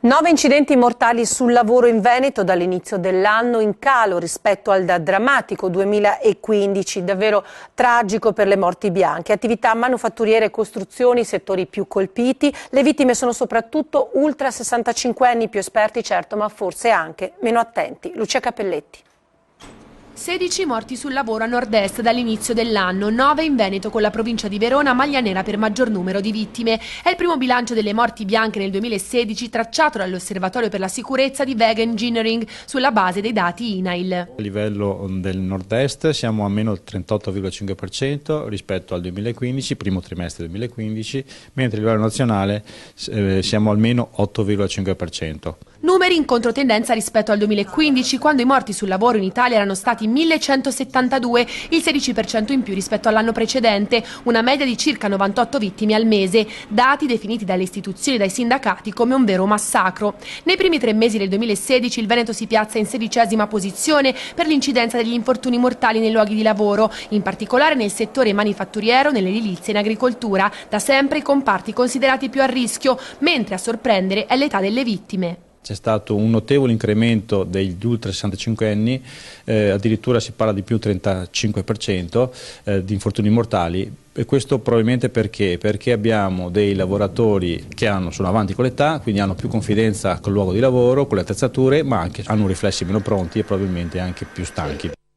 9 incidenti mortali sul lavoro in Veneto dall'inizio dell'anno, in calo rispetto al drammatico 2015, davvero tragico per le morti bianche. Attività manufatturiere e costruzioni, settori più colpiti. Le vittime sono soprattutto ultra 65 anni, più esperti certo, ma forse anche meno attenti. Lucia Cappelletti. 16 morti sul lavoro a nord-est dall'inizio dell'anno, 9 in Veneto con la provincia di Verona, maglia nera per maggior numero di vittime. È il primo bilancio delle morti bianche nel 2016 tracciato dall'Osservatorio per la sicurezza di Vega Engineering sulla base dei dati INAIL. A livello del nord-est siamo a meno 38,5% rispetto al 2015, primo trimestre 2015, mentre a livello nazionale siamo al meno 8,5%. Numeri in controtendenza rispetto al 2015, quando i morti sul lavoro in Italia erano stati 1172, il 16% in più rispetto all'anno precedente, una media di circa 98 vittime al mese, dati definiti dalle istituzioni e dai sindacati come un vero massacro. Nei primi 3 mesi del 2016 il Veneto si piazza in 16ª posizione per l'incidenza degli infortuni mortali nei luoghi di lavoro, in particolare nel settore manifatturiero, nell'edilizia e in agricoltura, da sempre i comparti considerati più a rischio, mentre a sorprendere è l'età delle vittime. C'è stato un notevole incremento degli ultra 65 anni, addirittura si parla di più 35% di infortuni mortali, e questo probabilmente perché abbiamo dei lavoratori che sono avanti con l'età, quindi hanno più confidenza col luogo di lavoro, con le attrezzature, ma anche hanno riflessi meno pronti e probabilmente anche più stanchi.